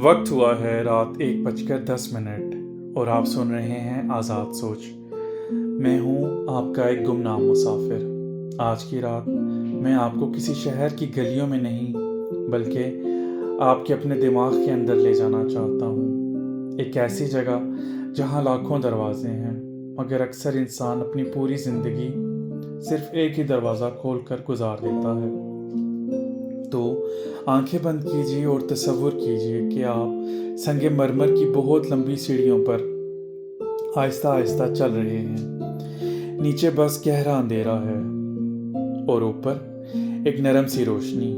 वक्त हुआ है रात 1:10 और आप सुन रहे हैं आज़ाद सोच। मैं हूँ आपका एक गुमनाम मुसाफिर। आज की रात मैं आपको किसी शहर की गलियों में नहीं बल्कि आपके अपने दिमाग के अंदर ले जाना चाहता हूँ। एक ऐसी जगह जहाँ लाखों दरवाजे हैं मगर अक्सर इंसान अपनी पूरी ज़िंदगी सिर्फ एक ही दरवाज़ा खोलकर गुजार देता है। तो आंखें बंद कीजिए और तसव्वुर कीजिए कि आप संगे मरमर की बहुत लंबी सीढ़ियों पर आहिस्ता आहिस्ता चल रहे हैं। नीचे बस गहरा अंधेरा है और ऊपर एक नरम सी रोशनी।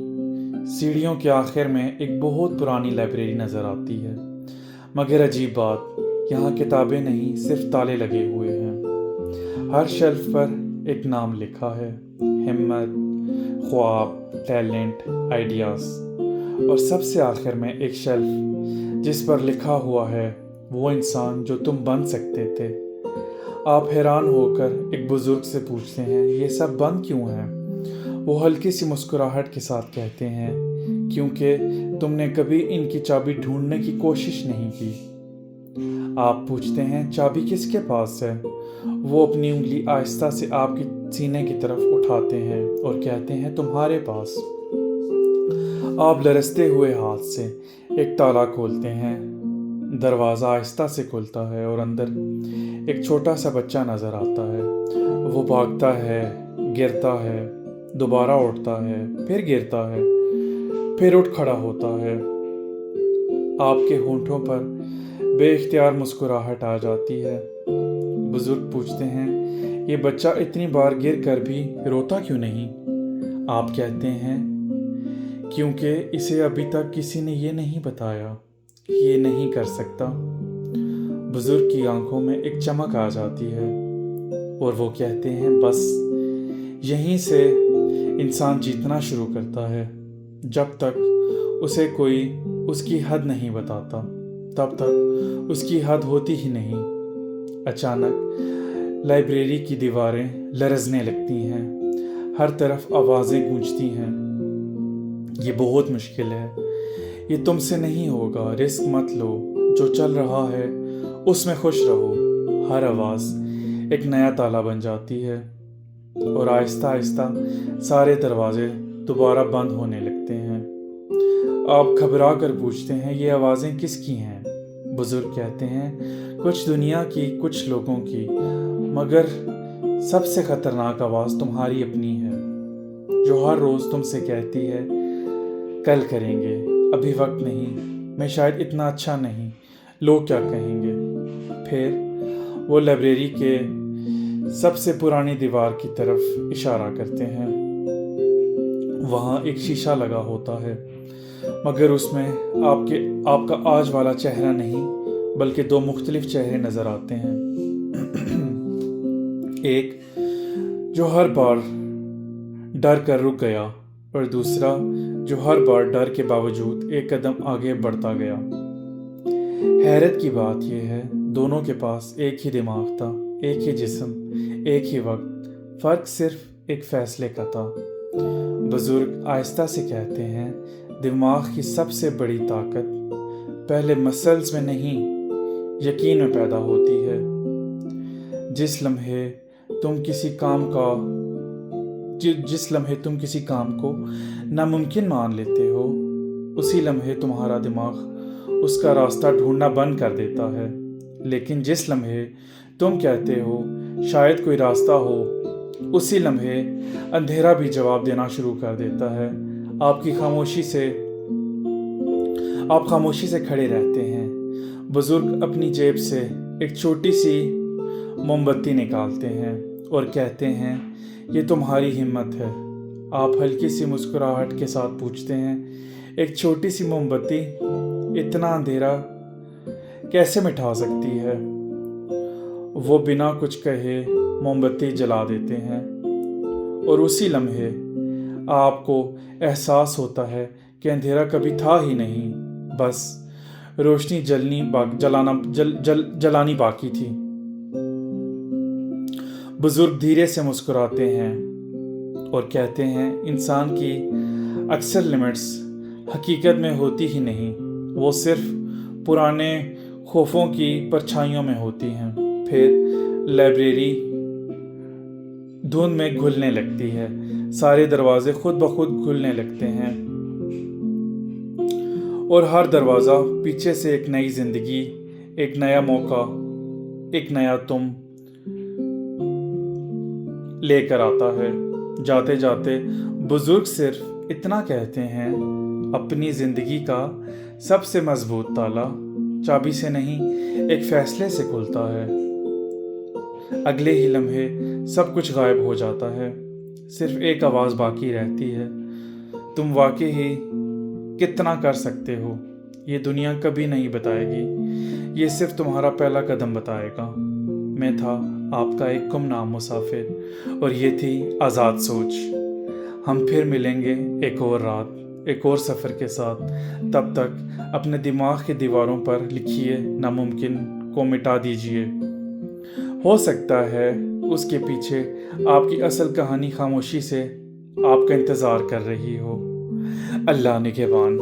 सीढ़ियों के आखिर में एक बहुत पुरानी लाइब्रेरी नज़र आती है, मगर अजीब बात, यहाँ किताबें नहीं सिर्फ ताले लगे हुए हैं। हर शेल्फ पर एक नाम लिखा है, हिम्मत, ख्वाब, टैलेंट, आइडियाज़। और सबसे आखिर में एक शेल्फ जिस पर लिखा हुआ है, वो इंसान जो तुम बन सकते थे। आप हैरान होकर एक बुज़ुर्ग से पूछते हैं, ये सब बंद क्यों है? वो हल्की सी मुस्कुराहट के साथ कहते हैं, क्योंकि तुमने कभी इनकी चाबी ढूंढने की कोशिश नहीं की। आप पूछते हैं, चाबी किसके पास है? वो अपनी उंगली आहिस्ता से आपके सीने की तरफ उठाते हैं और कहते हैं, तुम्हारे पास। आप लरसते हुए हाथ से एक ताला खोलते हैं। दरवाज़ा आहिस्ता से खुलता है और अंदर एक छोटा सा बच्चा नज़र आता है। वो भागता है, गिरता है, दोबारा उठता है, फिर गिरता है, फिर उठ खड़ा होता है। आपके होंठों पर बेइख्तियार मुस्कुराहट आ जाती है। बुजुर्ग पूछते हैं, ये बच्चा इतनी बार गिर कर भी रोता क्यों नहीं? आप कहते हैं, क्योंकि इसे अभी तक किसी ने ये नहीं बताया कि ये नहीं कर सकता। बुजुर्ग की आंखों में एक चमक आ जाती है और वो कहते हैं, बस यहीं से इंसान जीतना शुरू करता है। जब तक उसे कोई उसकी हद नहीं बताता, तब तक उसकी हद होती ही नहीं। अचानक लाइब्रेरी की दीवारें लरजने लगती हैं, हर तरफ आवाज़ें गूंजती हैं। ये बहुत मुश्किल है, ये तुमसे नहीं होगा, रिस्क मत लो, जो चल रहा है उसमें खुश रहो। हर आवाज़ एक नया ताला बन जाती है और आहिस्ता आहिस्ता सारे दरवाजे दोबारा बंद होने लगते हैं। आप घबरा कर पूछते हैं, ये आवाज़ें किसकी हैं? बुजुर्ग कहते हैं, कुछ दुनिया की, कुछ लोगों की, मगर सबसे खतरनाक आवाज़ तुम्हारी अपनी है, जो हर रोज़ तुमसे कहती है, कल करेंगे, अभी वक्त नहीं, मैं शायद इतना अच्छा नहीं, लोग क्या कहेंगे। फिर वो लाइब्रेरी के सबसे पुरानी दीवार की तरफ इशारा करते हैं। वहाँ एक शीशा लगा होता है, मगर उसमें आपका आज वाला चेहरा नहीं बल्कि दो मुख्तलिफ चेहरे नज़र आते हैं। एक जो हर बार डर कर रुक गया और दूसरा जो हर बार डर के बावजूद एक कदम आगे बढ़ता गया। हैरत की बात यह है, दोनों के पास एक ही दिमाग था, एक ही जिस्म, एक ही वक्त, फ़र्क सिर्फ एक फ़ैसले का था। बुजुर्ग आहिस्ता से कहते हैं, दिमाग की सबसे बड़ी ताकत पहले मसल्स में नहीं, यकीन में पैदा होती है। जिस लम्हे तुम किसी काम को नामुमकिन मान लेते हो, उसी लम्हे तुम्हारा दिमाग उसका रास्ता ढूंढना बंद कर देता है। लेकिन जिस लम्हे तुम कहते हो शायद कोई रास्ता हो, उसी लम्हे अंधेरा भी जवाब देना शुरू कर देता है। आप खामोशी से खड़े रहते हैं। बुजुर्ग अपनी जेब से एक छोटी सी मोमबत्ती निकालते हैं और कहते हैं, ये तुम्हारी हिम्मत है। आप हल्की सी मुस्कुराहट के साथ पूछते हैं, एक छोटी सी मोमबत्ती इतना अंधेरा कैसे मिटा सकती है? वो बिना कुछ कहे मोमबत्ती जला देते हैं और उसी लम्हे आपको एहसास होता है कि अंधेरा कभी था ही नहीं, बस रोशनी जलानी बाकी थी। बुजुर्ग धीरे से मुस्कुराते हैं और कहते हैं, इंसान की अक्सर लिमिट्स हकीकत में होती ही नहीं, वो सिर्फ पुराने खौफों की परछाइयों में होती हैं। फिर लाइब्रेरी धुंध में घुलने लगती है, सारे दरवाजे खुद ब खुद खुलने लगते हैं और हर दरवाज़ा पीछे से एक नई जिंदगी, एक नया मौका, एक नया तुम लेकर आता है। जाते जाते बुजुर्ग सिर्फ इतना कहते हैं, अपनी जिंदगी का सबसे मजबूत ताला चाबी से नहीं, एक फैसले से खुलता है। अगले ही लम्हे सब कुछ गायब हो जाता है, सिर्फ एक आवाज़ बाकी रहती है, तुम वाकई ही कितना कर सकते हो, ये दुनिया कभी नहीं बताएगी, ये सिर्फ तुम्हारा पहला कदम बताएगा। मैं था आपका एक गुमनाम मुसाफिर और ये थी आज़ाद सोच। हम फिर मिलेंगे एक और रात, एक और सफ़र के साथ। तब तक अपने दिमाग की दीवारों पर लिखिए नामुमकिन को मिटा दीजिए। हो सकता है उसके पीछे आपकी असल कहानी खामोशी से आपका इंतज़ार कर रही हो। अल्लाह निगहबान।